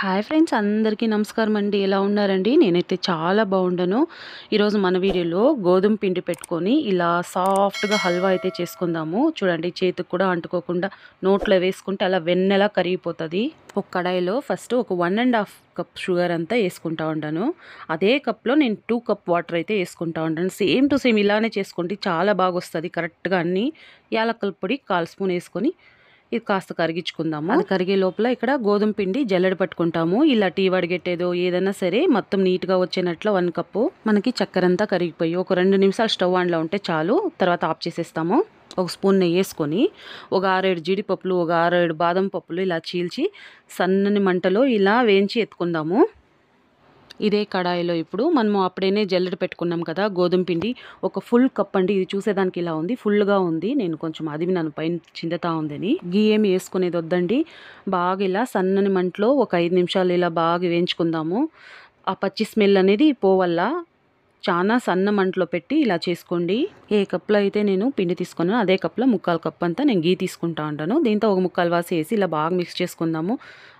Hi friends, అందరికీ నమస్కారం అండి. ఎలా ఉన్నారండి? నేనైతే చాలా బాగుండాను. ఈరోజు మన వీడియోలో గోధుమ పిండి పెట్టుకొని ఇలా సాఫ్ట్గా హల్వా అయితే చేసుకుందాము. చూడండి, చేతికి కూడా అంటుకోకుండా నోట్లో వేసుకుంటే అలా వెన్నెలా కరిగిపోతుంది. ఒక కడాయిలో ఫస్ట్ ఒక 1.5 కప్ షుగర్ అంతా వేసుకుంటా ఉంటాను. అదే కప్లో నేను 2 కప్ వాటర్ అయితే వేసుకుంటా ఉంటాను. సేమ్ టు సేమ్ ఇలానే చేసుకుంటే చాలా బాగా వస్తుంది. కరెక్ట్గా అన్ని యాలక్కల పొడి 1/4 స్పూన్ వేసుకొని ఇది కాస్త కరిగించుకుందాము. అది కరిగే లోపల ఇక్కడ గోధుమ పిండి జల్లెడ పట్టుకుంటాము. ఇలా టీ వడిగెట్టేదో ఏదైనా సరే మొత్తం నీట్గా వచ్చేనట్లు 1 కప్పు మనకి చక్కెర అంతా కరిగిపోయి ఒక 2 నిమిషాలు స్టవ్ ఆన్లో ఉంటే చాలు. తర్వాత ఆఫ్ చేసేస్తాము. ఒక స్పూన్ నెయ్యి వేసుకొని ఒక 6-7 జీడిపప్పులు, ఒక 6-7 బాదం పప్పులు ఇలా చీల్చి సన్నని మంటలో ఇలా వేయించి ఎత్తుకుందాము. ఇదే కడాయిలో ఇప్పుడు మనము అప్పుడేనే జల్లెడ పెట్టుకున్నాం కదా గోధుమ పిండి, ఒక ఫుల్ కప్ అండి. ఇది చూసేదానికి ఇలా ఉంది, ఫుల్గా ఉంది. నేను కొంచెం అది నన్ను పైన చిందుతా ఉందని గీ ఏమి వేసుకునేది వద్దండి. బాగా ఇలా సన్నని మంటలో ఒక 5 నిమిషాలు ఇలా బాగా వేయించుకుందాము. ఆ పచ్చి స్మెల్ అనేది పోవల్ల చాలా సన్న మంటలో పెట్టి ఇలా చేసుకోండి. ఏ కప్లో అయితే నేను పిండి తీసుకున్నాను అదే కప్లో 1/4 కప్ అంతా నేను గీ తీసుకుంటా ఉంటాను. దీంతో ఒక 1/4 వాసి వేసి ఇలా బాగా మిక్స్ చేసుకుందాము.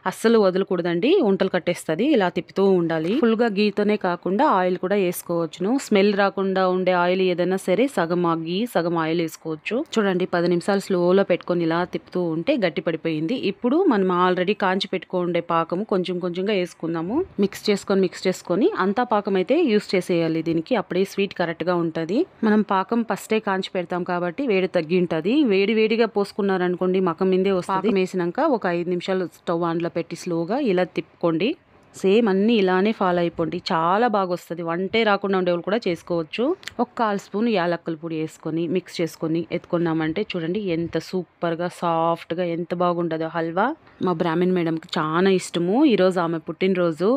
అస్సలు వదలకూడదండి, వంటలు కట్టేస్తుంది. ఇలా తిప్పుతూ ఉండాలి. ఫుల్గా గీతోనే కాకుండా ఆయిల్ కూడా వేసుకోవచ్చును. స్మెల్ రాకుండా ఉండే ఆయిల్ ఏదైనా సరే సగం గీ సగం ఆయిల్ వేసుకోవచ్చు. చూడండి, 10 నిమిషాలు స్లోలో పెట్టుకొని ఇలా తిప్పుతూ ఉంటే గట్టి పడిపోయింది. ఇప్పుడు మనం ఆల్రెడీ కాంచి పెట్టుకుండే పాకము కొంచెం కొంచెంగా వేసుకుందాము. మిక్స్ చేసుకొని అంతా పాకం అయితే యూస్ చేసేయాలి దీనికి. అప్పుడే స్వీట్ కరెక్ట్గా ఉంటుంది. మనం పాకం ఫస్టే కాంచి పెడతాం కాబట్టి వేడి తగ్గి ఉంటుంది. వేడిగా పోసుకున్నారనుకోండి మకం మీదే వస్తుంది. పాకం వేసినాక ఒక 5 నిమిషాలు స్టవ్ ఆన్లో పెట్టి స్లోగా ఇలా తిప్పుకోండి. సేమ్ అన్నీ ఇలానే ఫాలో అయిపోండి. చాలా బాగా వస్తుంది. వంటే రాకుండా ఉండేవాళ్ళు కూడా చేసుకోవచ్చు. ఒక 1/4 స్పూన్ యాలక్కల పొడి వేసుకొని మిక్స్ చేసుకొని ఎత్తుకున్నామంటే చూడండి ఎంత సూపర్గా సాఫ్ట్గా ఎంత బాగుంటుందో హల్వా. మా బ్రాహ్మణ్ మేడంకి చాలా ఇష్టము. ఈరోజు ఆమె పుట్టినరోజు,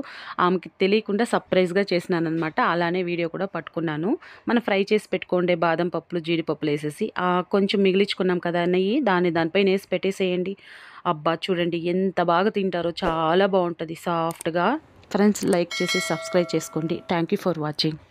ఆమెకి తెలియకుండా సర్ప్రైజ్గా చేసినాను అనమాట. అలానే వీడియో కూడా పట్టుకున్నాను. మనం ఫ్రై చేసి పెట్టుకోండి బాదం పప్పులు జీడిపప్పులు వేసేసి కొంచెం మిగిలించుకున్నాం కదా నెయ్యి, దానిపైన వేసి పెట్టేసేయండి. అబ్బా చూడండి ఎంత బాగా తింటారో, చాలా బాగుంటుంది సాఫ్ట్గా. ఫ్రెండ్స్, లైక్ చేసి సబ్స్క్రైబ్ చేసుకోండి. Thank you for watching.